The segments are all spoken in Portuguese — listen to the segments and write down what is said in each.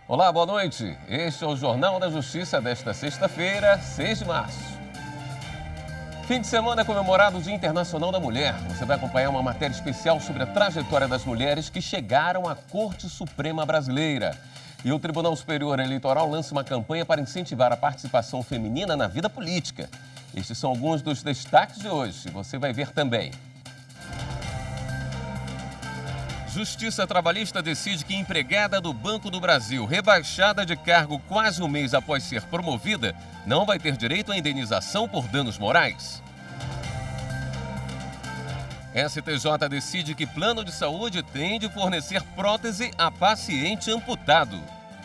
Olá, boa noite. Este é o Jornal da Justiça desta sexta-feira, 6 de março. Fim de semana é comemorado o Dia Internacional da Mulher. Você vai acompanhar uma matéria especial sobre a trajetória das mulheres que chegaram à Corte Suprema Brasileira. E o Tribunal Superior Eleitoral lança uma campanha para incentivar a participação feminina na vida política. Estes são alguns dos destaques de hoje. Você vai ver também. Justiça Trabalhista decide que empregada do Banco do Brasil, rebaixada de cargo quase um mês após ser promovida, não vai ter direito à indenização por danos morais. STJ decide que plano de saúde tem de fornecer prótese a paciente amputado.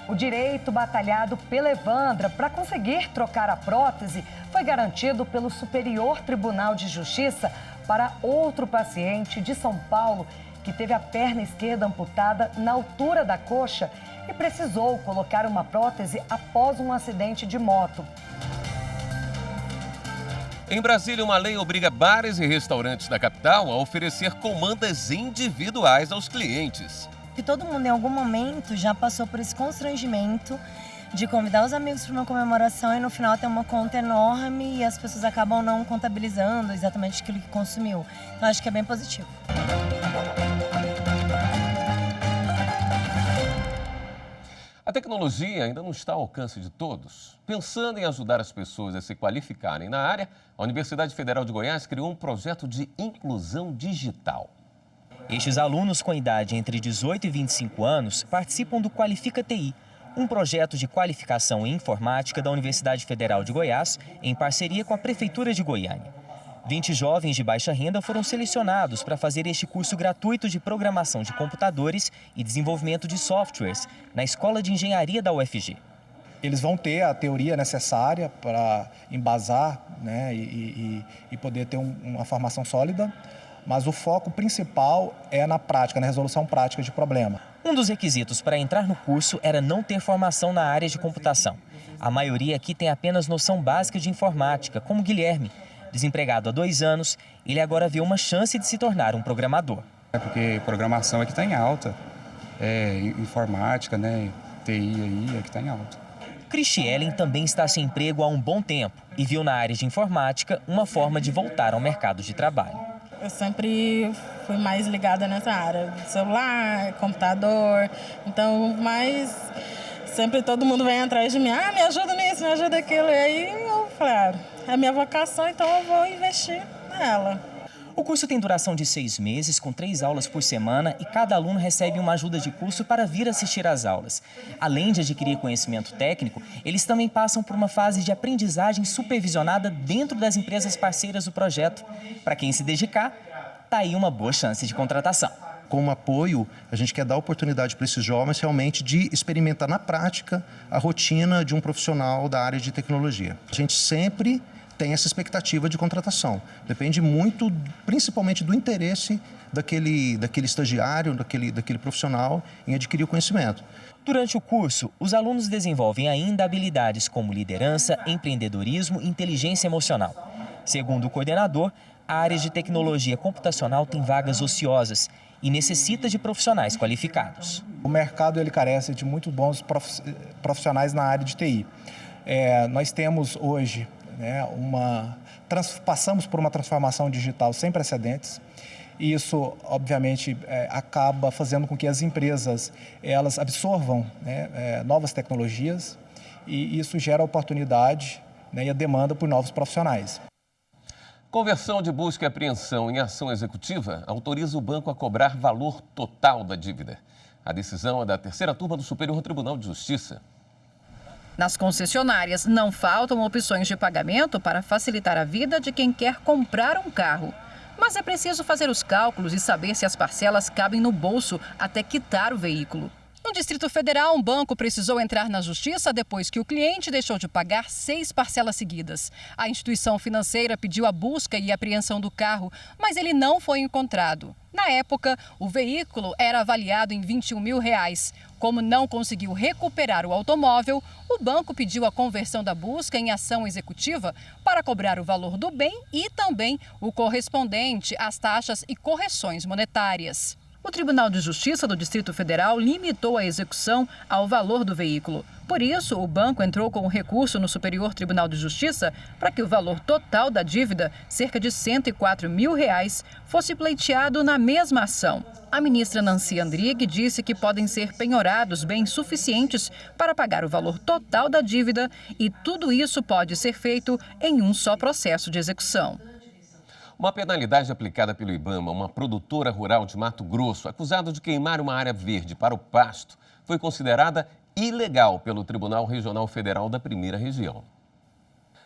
O direito batalhado pela Evandra para conseguir trocar a prótese foi garantido pelo Superior Tribunal de Justiça para outro paciente de São Paulo que teve a perna esquerda amputada na altura da coxa e precisou colocar uma prótese após um acidente de moto. Em Brasília, uma lei obriga bares e restaurantes da capital a oferecer comandas individuais aos clientes. Que todo mundo em algum momento já passou por esse constrangimento de convidar os amigos para uma comemoração e no final tem uma conta enorme e as pessoas acabam não contabilizando exatamente aquilo que consumiu. Então acho que é bem positivo. A tecnologia ainda não está ao alcance de todos. Pensando em ajudar as pessoas a se qualificarem na área, a Universidade Federal de Goiás criou um projeto de inclusão digital. Estes alunos com idade entre 18 e 25 anos participam do Qualifica TI, um projeto de qualificação em informática da Universidade Federal de Goiás, em parceria com a Prefeitura de Goiânia. 20 jovens de baixa renda foram selecionados para fazer este curso gratuito de programação de computadores e desenvolvimento de softwares na Escola de Engenharia da UFG. Eles vão ter a teoria necessária para embasar, né, e poder ter uma formação sólida, mas o foco principal é na prática, na resolução prática de problema. Um dos requisitos para entrar no curso era não ter formação na área de computação. A maioria aqui tem apenas noção básica de informática, como Guilherme. Desempregado há 2 anos, ele agora vê uma chance de se tornar um programador. Porque programação é que está em alta, informática, né, TI aí é que está em alta. Cristielen também está sem emprego há um bom tempo e viu na área de informática uma forma de voltar ao mercado de trabalho. Eu sempre fui mais ligada nessa área, celular, computador, então, mas sempre todo mundo vem atrás de mim, me ajuda nisso, me ajuda naquilo, e aí eu falei, é a minha vocação, então eu vou investir nela. O curso tem duração de 6 meses, com 3 aulas por semana e cada aluno recebe uma ajuda de curso para vir assistir às aulas. Além de adquirir conhecimento técnico, eles também passam por uma fase de aprendizagem supervisionada dentro das empresas parceiras do projeto. Para quem se dedicar, está aí uma boa chance de contratação. Como apoio, a gente quer dar oportunidade para esses jovens realmente de experimentar na prática a rotina de um profissional da área de tecnologia. A gente sempre tem essa expectativa de contratação. Depende muito, principalmente do interesse daquele estagiário, daquele profissional em adquirir o conhecimento. Durante o curso, os alunos desenvolvem ainda habilidades como liderança, empreendedorismo e inteligência emocional. Segundo o coordenador, a área de tecnologia computacional tem vagas ociosas e necessita de profissionais qualificados. O mercado ele carece de muito bons profissionais na área de TI. Nós temos hoje, né, passamos por uma transformação digital sem precedentes. E isso, obviamente, acaba fazendo com que as empresas elas absorvam, né, novas tecnologias e isso gera oportunidade, né, e a demanda por novos profissionais. Conversão de busca e apreensão em ação executiva autoriza o banco a cobrar valor total da dívida. A decisão é da 3ª turma do Superior Tribunal de Justiça. Nas concessionárias, não faltam opções de pagamento para facilitar a vida de quem quer comprar um carro. Mas é preciso fazer os cálculos e saber se as parcelas cabem no bolso até quitar o veículo. No Distrito Federal, um banco precisou entrar na justiça depois que o cliente deixou de pagar 6 parcelas seguidas. A instituição financeira pediu a busca e apreensão do carro, mas ele não foi encontrado. Na época, o veículo era avaliado em R$21 mil. Como não conseguiu recuperar o automóvel, o banco pediu a conversão da busca em ação executiva para cobrar o valor do bem e também o correspondente às taxas e correções monetárias. O Tribunal de Justiça do Distrito Federal limitou a execução ao valor do veículo. Por isso, o banco entrou com um recurso no Superior Tribunal de Justiça para que o valor total da dívida, cerca de R$ 104 mil, fosse pleiteado na mesma ação. A ministra Nancy Andrighi disse que podem ser penhorados bens suficientes para pagar o valor total da dívida e tudo isso pode ser feito em um só processo de execução. Uma penalidade aplicada pelo IBAMA a uma produtora rural de Mato Grosso, acusada de queimar uma área verde para o pasto, foi considerada ilegal pelo Tribunal Regional Federal da Primeira Região.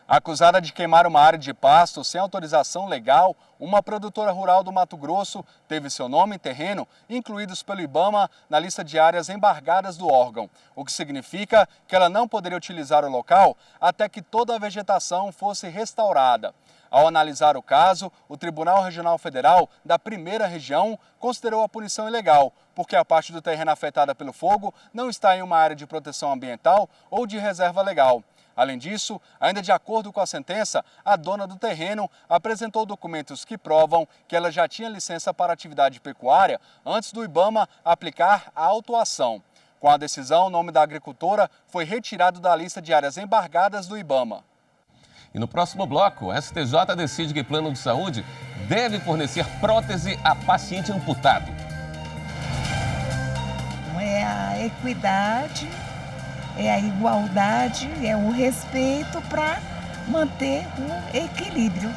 Acusada de queimar uma área de pasto sem autorização legal, uma produtora rural do Mato Grosso teve seu nome e terreno incluídos pelo IBAMA na lista de áreas embargadas do órgão, o que significa que ela não poderia utilizar o local até que toda a vegetação fosse restaurada. Ao analisar o caso, o Tribunal Regional Federal da Primeira Região considerou a punição ilegal, porque a parte do terreno afetada pelo fogo não está em uma área de proteção ambiental ou de reserva legal. Além disso, ainda de acordo com a sentença, a dona do terreno apresentou documentos que provam que ela já tinha licença para atividade pecuária antes do IBAMA aplicar a autuação. Com a decisão, o nome da agricultora foi retirado da lista de áreas embargadas do IBAMA. E no próximo bloco, o STJ decide que plano de saúde deve fornecer prótese a paciente amputado. É a equidade, é a igualdade, é o respeito para manter o equilíbrio.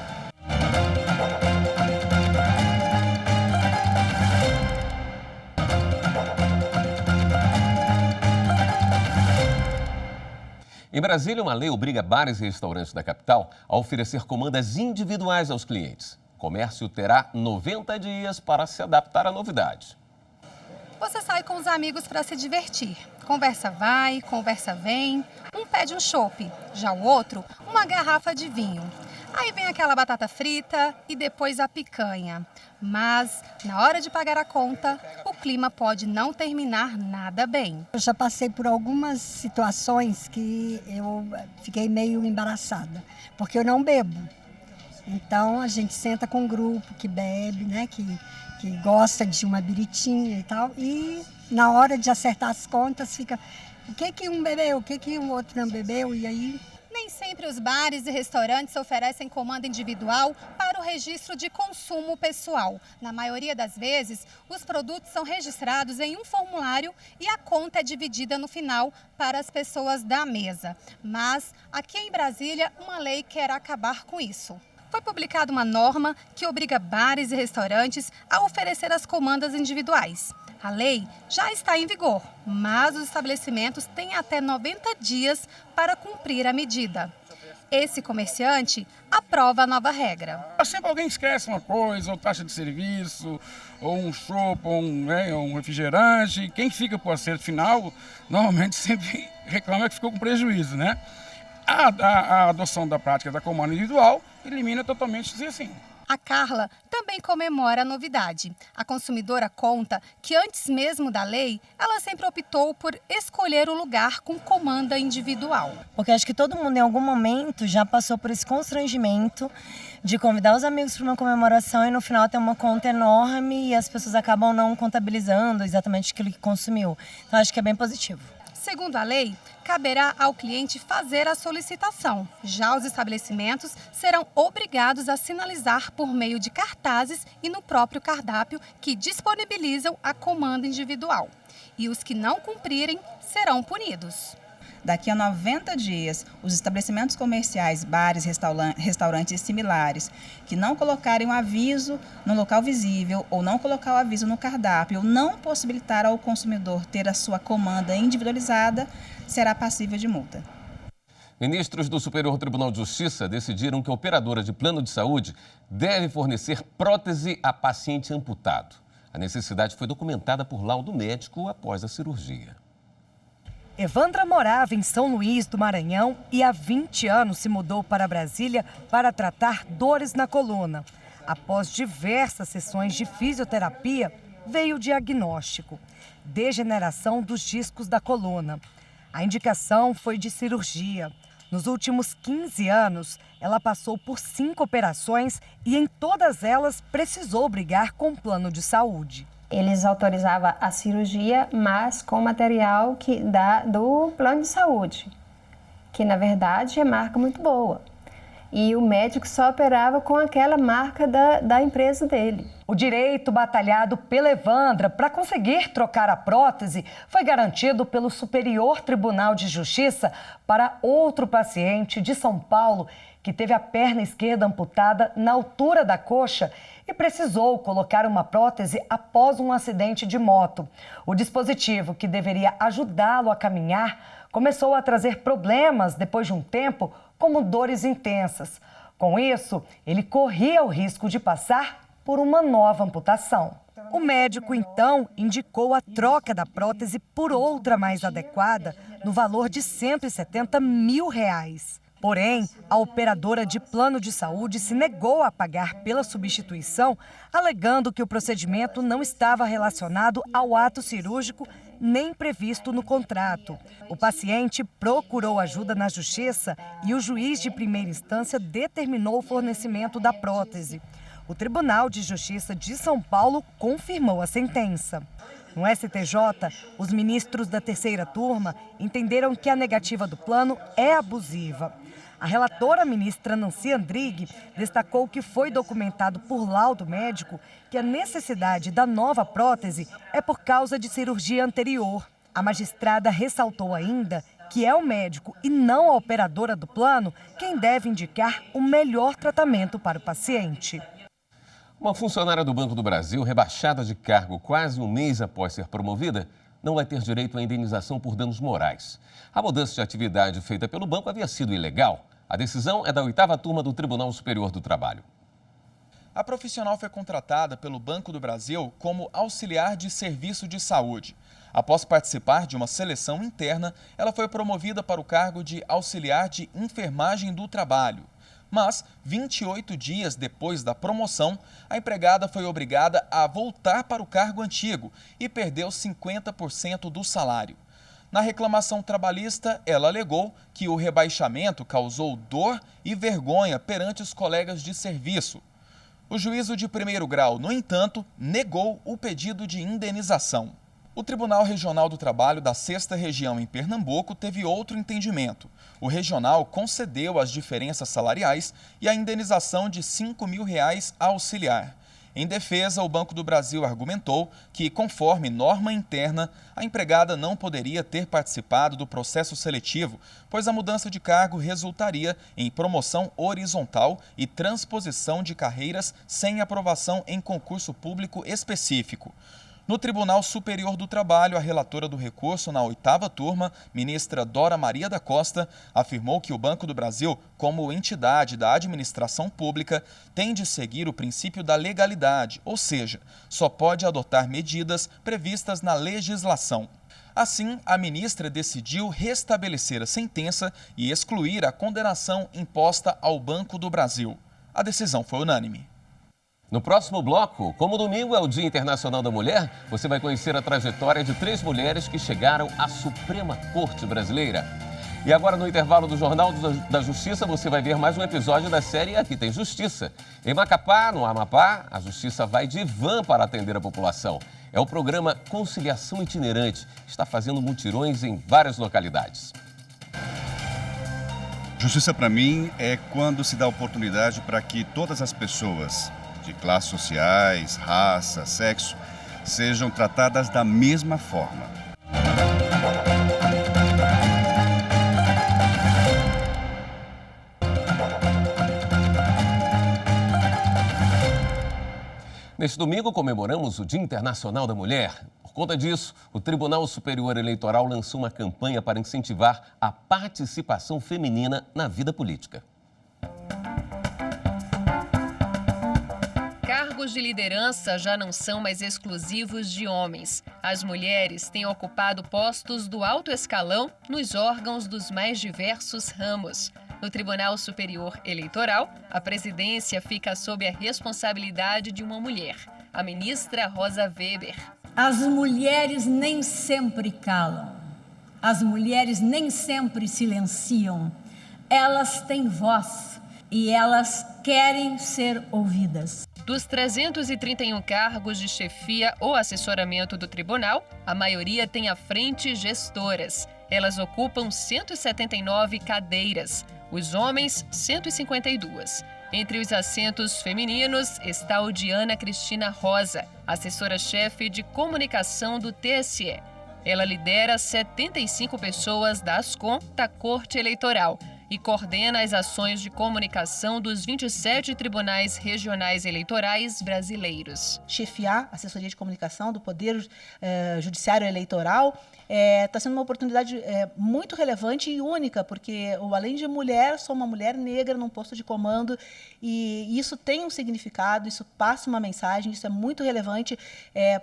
Em Brasília, uma lei obriga bares e restaurantes da capital a oferecer comandas individuais aos clientes. O comércio terá 90 dias para se adaptar à novidade. Você sai com os amigos para se divertir. Conversa vai, conversa vem. Um pede um chopp, já o outro, uma garrafa de vinho. Aí vem aquela batata frita e depois a picanha. Mas, na hora de pagar a conta, o clima pode não terminar nada bem. Eu já passei por algumas situações que eu fiquei meio embaraçada, porque eu não bebo. Então, a gente senta com um grupo que bebe, né, que gosta de uma biritinha e tal, e na hora de acertar as contas fica o que um bebeu, o que o outro não bebeu, e aí... Nem sempre os bares e restaurantes oferecem comanda individual para o registro de consumo pessoal. Na maioria das vezes, os produtos são registrados em um formulário e a conta é dividida no final para as pessoas da mesa. Mas, aqui em Brasília, uma lei quer acabar com isso. Foi publicada uma norma que obriga bares e restaurantes a oferecer as comandas individuais. A lei já está em vigor, mas os estabelecimentos têm até 90 dias para cumprir a medida. Esse comerciante aprova a nova regra. Sempre alguém esquece uma coisa, ou taxa de serviço, ou um chopp, ou um refrigerante. Quem fica por acerto final, normalmente sempre reclama que ficou com prejuízo, né? A adoção da prática da comanda individual elimina totalmente isso assim. A Carla também comemora a novidade. A consumidora conta que antes mesmo da lei, ela sempre optou por escolher o lugar com comanda individual. Porque acho que todo mundo em algum momento já passou por esse constrangimento de convidar os amigos para uma comemoração e no final ter uma conta enorme e as pessoas acabam não contabilizando exatamente aquilo que consumiu. Então acho que é bem positivo. Segundo a lei, caberá ao cliente fazer a solicitação. Já os estabelecimentos serão obrigados a sinalizar por meio de cartazes e no próprio cardápio que disponibilizam a comanda individual. E os que não cumprirem serão punidos. Daqui a 90 dias, os estabelecimentos comerciais, bares, restaurantes similares, que não colocarem o aviso no local visível ou não colocar o aviso no cardápio ou não possibilitar ao consumidor ter a sua comanda individualizada, será passível de multa. Ministros do Superior Tribunal de Justiça decidiram que a operadora de plano de saúde deve fornecer prótese a paciente amputado. A necessidade foi documentada por laudo médico após a cirurgia. Evandra morava em São Luís do Maranhão e há 20 anos se mudou para Brasília para tratar dores na coluna. Após diversas sessões de fisioterapia, veio o diagnóstico: degeneração dos discos da coluna. A indicação foi de cirurgia. Nos últimos 15 anos, ela passou por 5 operações e em todas elas precisou brigar com o plano de saúde. Eles autorizavam a cirurgia, mas com material do plano de saúde, que na verdade é marca muito boa. E o médico só operava com aquela marca da empresa dele. O direito batalhado pela Evandra para conseguir trocar a prótese foi garantido pelo Superior Tribunal de Justiça para outro paciente de São Paulo que teve a perna esquerda amputada na altura da coxa e precisou colocar uma prótese após um acidente de moto. O dispositivo, que deveria ajudá-lo a caminhar, começou a trazer problemas depois de um tempo, como dores intensas. Com isso, ele corria o risco de passar por uma nova amputação. O médico, então, indicou a troca da prótese por outra mais adequada, no valor de R$170 mil. Porém, a operadora de plano de saúde se negou a pagar pela substituição, alegando que o procedimento não estava relacionado ao ato cirúrgico nem previsto no contrato. O paciente procurou ajuda na justiça e o juiz de primeira instância determinou o fornecimento da prótese. O Tribunal de Justiça de São Paulo confirmou a sentença. No STJ, os ministros da terceira turma entenderam que a negativa do plano é abusiva. A relatora ministra Nancy Andrighi destacou que foi documentado por laudo médico que a necessidade da nova prótese é por causa de cirurgia anterior. A magistrada ressaltou ainda que é o médico e não a operadora do plano quem deve indicar o melhor tratamento para o paciente. Uma funcionária do Banco do Brasil, rebaixada de cargo quase um mês após ser promovida, não vai ter direito à indenização por danos morais. A mudança de atividade feita pelo banco havia sido ilegal. A decisão é da 8ª turma do Tribunal Superior do Trabalho. A profissional foi contratada pelo Banco do Brasil como auxiliar de serviço de saúde. Após participar de uma seleção interna, ela foi promovida para o cargo de auxiliar de enfermagem do trabalho. Mas, 28 dias depois da promoção, a empregada foi obrigada a voltar para o cargo antigo e perdeu 50% do salário. Na reclamação trabalhista, ela alegou que o rebaixamento causou dor e vergonha perante os colegas de serviço. O juízo de primeiro grau, no entanto, negou o pedido de indenização. O Tribunal Regional do Trabalho da 6ª Região em Pernambuco teve outro entendimento. O regional concedeu as diferenças salariais e a indenização de R$5 mil à auxiliar. Em defesa, o Banco do Brasil argumentou que, conforme norma interna, a empregada não poderia ter participado do processo seletivo, pois a mudança de cargo resultaria em promoção horizontal e transposição de carreiras sem aprovação em concurso público específico. No Tribunal Superior do Trabalho, a relatora do recurso na 8ª turma, ministra Dora Maria da Costa, afirmou que o Banco do Brasil, como entidade da administração pública, tem de seguir o princípio da legalidade, ou seja, só pode adotar medidas previstas na legislação. Assim, a ministra decidiu restabelecer a sentença e excluir a condenação imposta ao Banco do Brasil. A decisão foi unânime. No próximo bloco, como domingo é o Dia Internacional da Mulher, você vai conhecer a trajetória de 3 mulheres que chegaram à Suprema Corte Brasileira. E agora, no intervalo do Jornal da Justiça, você vai ver mais um episódio da série Aqui Tem Justiça. Em Macapá, no Amapá, a Justiça vai de van para atender a população. É o programa Conciliação Itinerante, que está fazendo mutirões em várias localidades. Justiça, para mim, é quando se dá oportunidade para que todas as pessoas de classes sociais, raça, sexo, sejam tratadas da mesma forma. Neste domingo comemoramos o Dia Internacional da Mulher. Por conta disso, o Tribunal Superior Eleitoral lançou uma campanha para incentivar a participação feminina na vida política. Cargos de liderança já não são mais exclusivos de homens. As mulheres têm ocupado postos do alto escalão nos órgãos dos mais diversos ramos. No Tribunal Superior Eleitoral, a presidência fica sob a responsabilidade de uma mulher, a ministra Rosa Weber. As mulheres nem sempre calam. As mulheres nem sempre silenciam. Elas têm voz e elas querem ser ouvidas. Dos 331 cargos de chefia ou assessoramento do tribunal, a maioria tem à frente gestoras. Elas ocupam 179 cadeiras, os homens 152. Entre os assentos femininos está o de Ana Cristina Rosa, assessora-chefe de comunicação do TSE. Ela lidera 75 pessoas da Ascom, da Corte Eleitoral, e coordena as ações de comunicação dos 27 tribunais regionais eleitorais brasileiros. Chefiar a assessoria de comunicação do Poder Judiciário Eleitoral está sendo uma oportunidade muito relevante e única, porque eu, além de mulher, sou uma mulher negra num posto de comando e isso tem um significado, isso passa uma mensagem, isso é muito relevante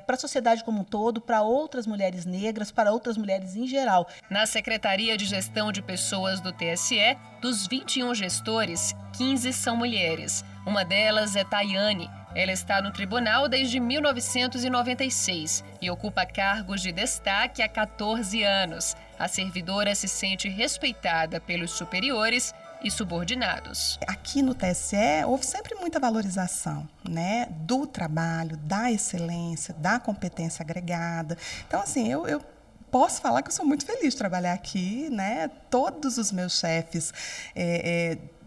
para a sociedade como um todo, para outras mulheres negras, para outras mulheres em geral. Na Secretaria de Gestão de Pessoas do TSE, dos 21 gestores, 15 são mulheres. Uma delas é Tayane. Ela está no tribunal desde 1996 e ocupa cargos de destaque há 14 anos. A servidora se sente respeitada pelos superiores e subordinados. Aqui no TSE houve sempre muita valorização, né, do trabalho, da excelência, da competência agregada. Então, assim, eu posso falar que eu sou muito feliz de trabalhar aqui, né? Todos os meus chefes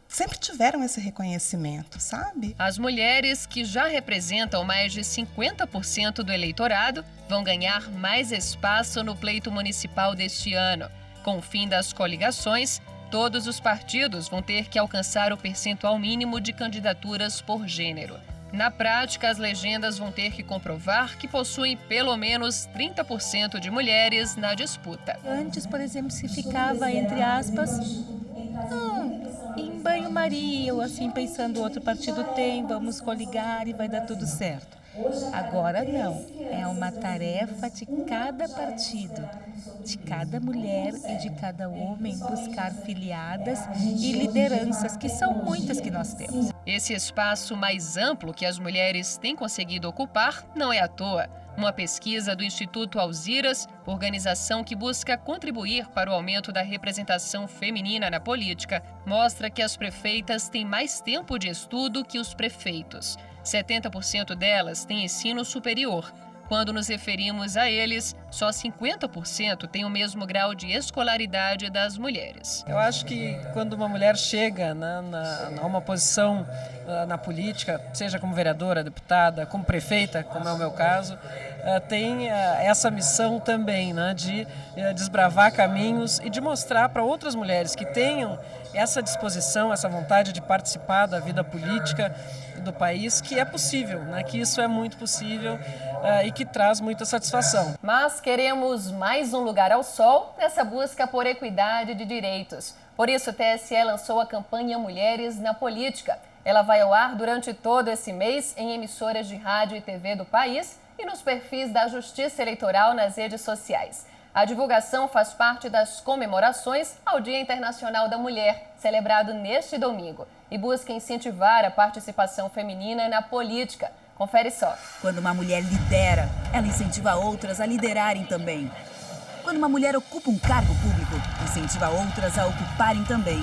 sempre tiveram esse reconhecimento, sabe? As mulheres, que já representam mais de 50% do eleitorado, vão ganhar mais espaço no pleito municipal deste ano. Com o fim das coligações, todos os partidos vão ter que alcançar o percentual mínimo de candidaturas por gênero. Na prática, as legendas vão ter que comprovar que possuem pelo menos 30% de mulheres na disputa. Antes, por exemplo, se ficava, entre aspas, em banho-maria, ou assim, pensando o outro partido tem, vamos coligar e vai dar tudo certo. Agora não, é uma tarefa de cada partido, de cada mulher e de cada homem buscar filiadas e lideranças, que são muitas que nós temos. Esse espaço mais amplo que as mulheres têm conseguido ocupar não é à toa. Uma pesquisa do Instituto Alziras, organização que busca contribuir para o aumento da representação feminina na política, mostra que as prefeitas têm mais tempo de estudo que os prefeitos. 70% delas têm ensino superior. Quando nos referimos a eles, só 50% têm o mesmo grau de escolaridade das mulheres. Eu acho que quando uma mulher chega a uma posição na política, seja como vereadora, deputada, como prefeita, como é o meu caso, tem essa missão também, né, de desbravar caminhos e de mostrar para outras mulheres que tenham essa disposição, essa vontade de participar da vida política do país, que é possível, né, que isso é muito possível e que traz muita satisfação. Mas queremos mais um lugar ao sol nessa busca por equidade de direitos. Por isso, o TSE lançou a campanha Mulheres na Política. Ela vai ao ar durante todo esse mês em emissoras de rádio e TV do país e nos perfis da Justiça Eleitoral nas redes sociais. A divulgação faz parte das comemorações ao Dia Internacional da Mulher, celebrado neste domingo, e busca incentivar a participação feminina na política. Confere só. Quando uma mulher lidera, ela incentiva outras a liderarem também. Quando uma mulher ocupa um cargo público, incentiva outras a ocuparem também.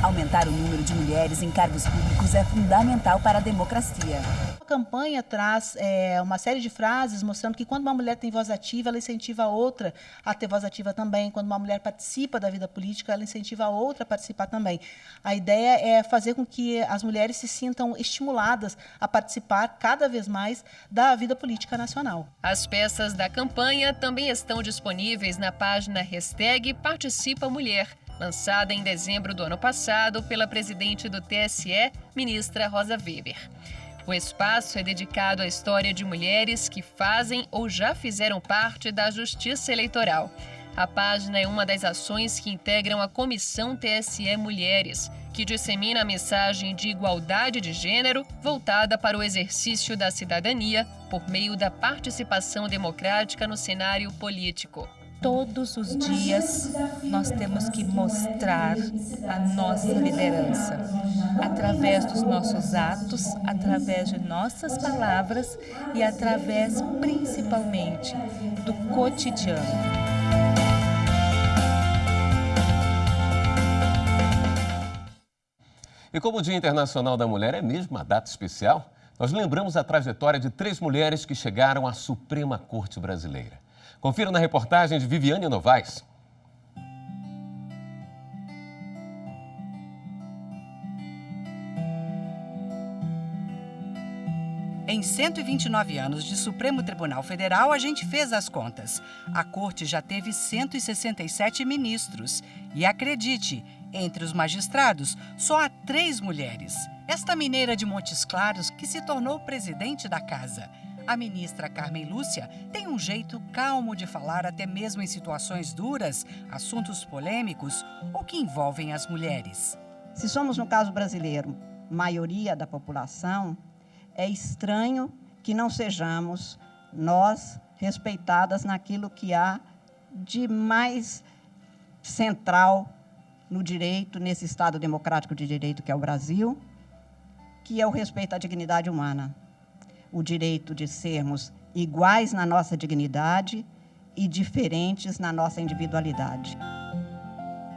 Aumentar o número de mulheres em cargos públicos é fundamental para a democracia. A campanha traz uma série de frases mostrando que quando uma mulher tem voz ativa, ela incentiva a outra a ter voz ativa também. Quando uma mulher participa da vida política, ela incentiva a outra a participar também. A ideia é fazer com que as mulheres se sintam estimuladas a participar cada vez mais da vida política nacional. As peças da campanha também estão disponíveis na página #ParticipaMulher, lançada em dezembro do ano passado pela presidente do TSE, ministra Rosa Weber. O espaço é dedicado à história de mulheres que fazem ou já fizeram parte da Justiça Eleitoral. A página é uma das ações que integram a Comissão TSE Mulheres, que dissemina a mensagem de igualdade de gênero voltada para o exercício da cidadania por meio da participação democrática no cenário político. Todos os dias nós temos que mostrar a nossa liderança, através dos nossos atos, através de nossas palavras e através, principalmente, do cotidiano. E como o Dia Internacional da Mulher é mesmo uma data especial, nós lembramos a trajetória de 3 mulheres que chegaram à Suprema Corte Brasileira. Confira na reportagem de Viviane Novaes. Em 129 anos de Supremo Tribunal Federal, a gente fez as contas. A Corte já teve 167 ministros. E acredite, entre os magistrados, só há 3 mulheres. Esta mineira de Montes Claros que se tornou presidente da casa. A ministra Carmen Lúcia tem um jeito calmo de falar até mesmo em situações duras, assuntos polêmicos ou que envolvem as mulheres. Se somos, no caso brasileiro, maioria da população, é estranho que não sejamos nós respeitadas naquilo que há de mais central no direito, nesse Estado democrático de direito que é o Brasil, que é o respeito à dignidade humana. O direito de sermos iguais na nossa dignidade e diferentes na nossa individualidade.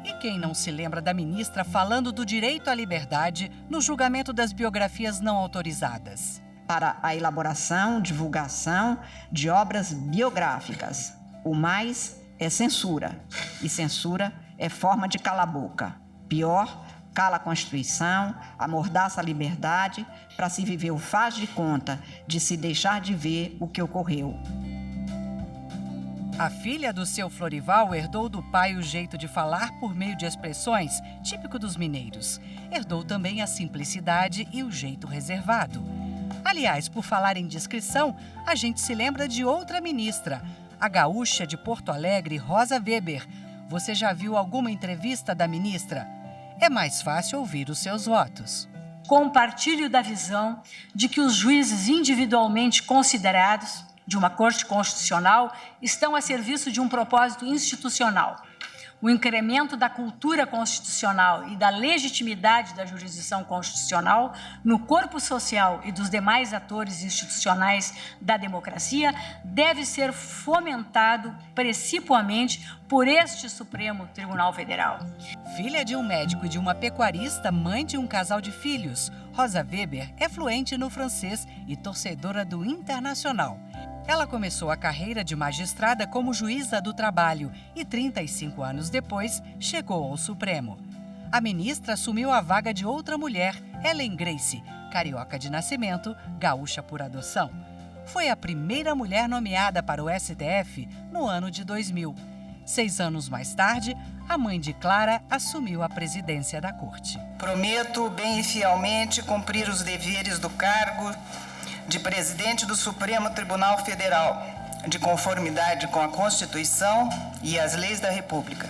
E quem não se lembra da ministra falando do direito à liberdade no julgamento das biografias não autorizadas? Para a elaboração, divulgação de obras biográficas, o mais é censura. E censura é forma de cala-boca. Pior, cala a Constituição, amordaça a liberdade, para se viver o faz de conta de se deixar de ver o que ocorreu. A filha do seu Florival herdou do pai o jeito de falar por meio de expressões, típico dos mineiros. Herdou também a simplicidade e o jeito reservado. Aliás, por falar em discrição, a gente se lembra de outra ministra, a gaúcha de Porto Alegre, Rosa Weber. Você já viu alguma entrevista da ministra? É mais fácil ouvir os seus votos. Compartilho da visão de que os juízes individualmente considerados de uma Corte Constitucional estão a serviço de um propósito institucional. O incremento da cultura constitucional e da legitimidade da jurisdição constitucional no corpo social e dos demais atores institucionais da democracia deve ser fomentado precipuamente por este Supremo Tribunal Federal. Filha de um médico e de uma pecuarista, mãe de um casal de filhos, Rosa Weber é fluente no francês e torcedora do Internacional. Ela começou a carreira de magistrada como juíza do trabalho e 35 anos depois chegou ao Supremo. A ministra assumiu a vaga de outra mulher, Ellen Grace, carioca de nascimento, gaúcha por adoção. Foi a primeira mulher nomeada para o STF no ano de 2000. 6 anos mais tarde, a mãe de Clara assumiu a presidência da corte. Prometo bem e fielmente cumprir os deveres do cargo de presidente do Supremo Tribunal Federal, de conformidade com a Constituição e as leis da República.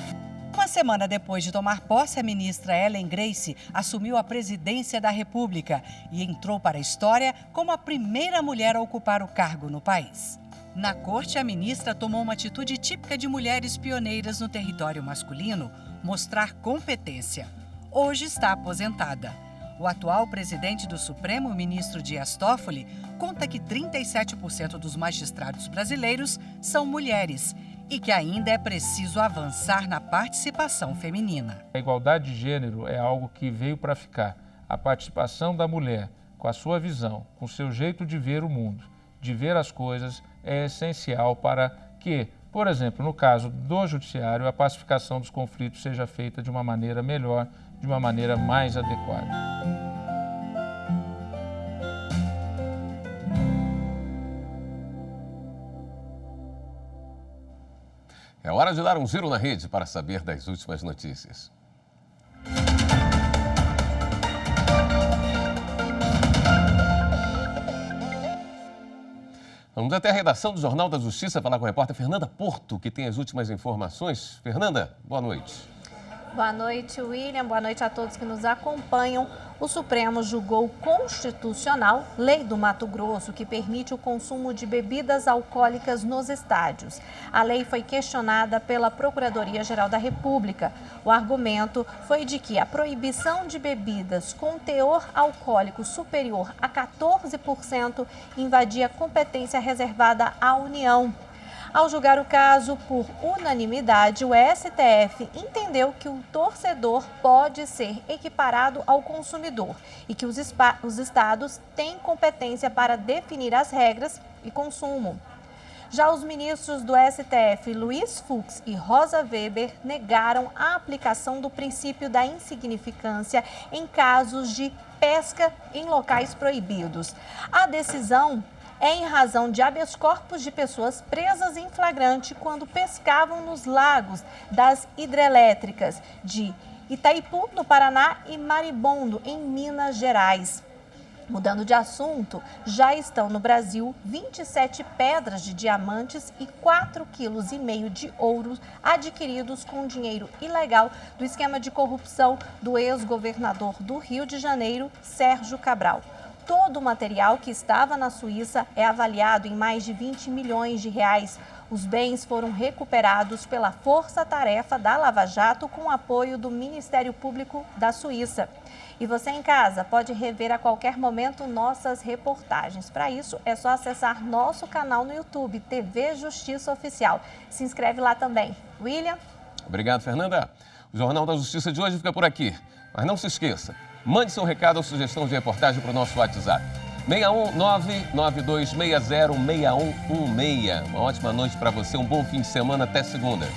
Uma semana depois de tomar posse, a ministra Ellen Grace assumiu a presidência da República e entrou para a história como a primeira mulher a ocupar o cargo no país. Na corte, a ministra tomou uma atitude típica de mulheres pioneiras no território masculino, mostrar competência. Hoje está aposentada. O atual presidente do Supremo, o ministro Dias Toffoli, conta que 37% dos magistrados brasileiros são mulheres e que ainda é preciso avançar na participação feminina. A igualdade de gênero é algo que veio para ficar. A participação da mulher, com a sua visão, com o seu jeito de ver o mundo, de ver as coisas, é essencial para que, por exemplo, no caso do judiciário, a pacificação dos conflitos seja feita de uma maneira melhor, de uma maneira mais adequada. É hora de dar um giro na rede para saber das últimas notícias. Vamos até a redação do Jornal da Justiça falar com a repórter Fernanda Porto, que tem as últimas informações. Fernanda, boa noite. Boa noite, William. Boa noite a todos que nos acompanham. O Supremo julgou constitucional Lei do Mato Grosso, que permite o consumo de bebidas alcoólicas nos estádios. A lei foi questionada pela Procuradoria-Geral da República. O argumento foi de que a proibição de bebidas com teor alcoólico superior a 14% invadia a competência reservada à União. Ao julgar o caso por unanimidade, o STF entendeu que o torcedor pode ser equiparado ao consumidor e que os estados têm competência para definir as regras e consumo. Já os ministros do STF, Luiz Fux e Rosa Weber, negaram a aplicação do princípio da insignificância em casos de pesca em locais proibidos. A decisão é em razão de habeas corpus de pessoas presas em flagrante quando pescavam nos lagos das hidrelétricas de Itaipu, no Paraná, e Maribondo, em Minas Gerais. Mudando de assunto, já estão no Brasil 27 pedras de diamantes e 4,5 kg de ouro adquiridos com dinheiro ilegal do esquema de corrupção do ex-governador do Rio de Janeiro, Sérgio Cabral. Todo o material que estava na Suíça é avaliado em mais de 20 milhões de reais. Os bens foram recuperados pela Força-Tarefa da Lava Jato com apoio do Ministério Público da Suíça. E você em casa pode rever a qualquer momento nossas reportagens. Para isso, é só acessar nosso canal no YouTube, TV Justiça Oficial. Se inscreve lá também. William? Obrigado, Fernanda. O Jornal da Justiça de hoje fica por aqui. Mas não se esqueça, mande seu recado ou sugestão de reportagem para o nosso WhatsApp. 61992606116. Uma ótima noite para você, um bom fim de semana, até segunda.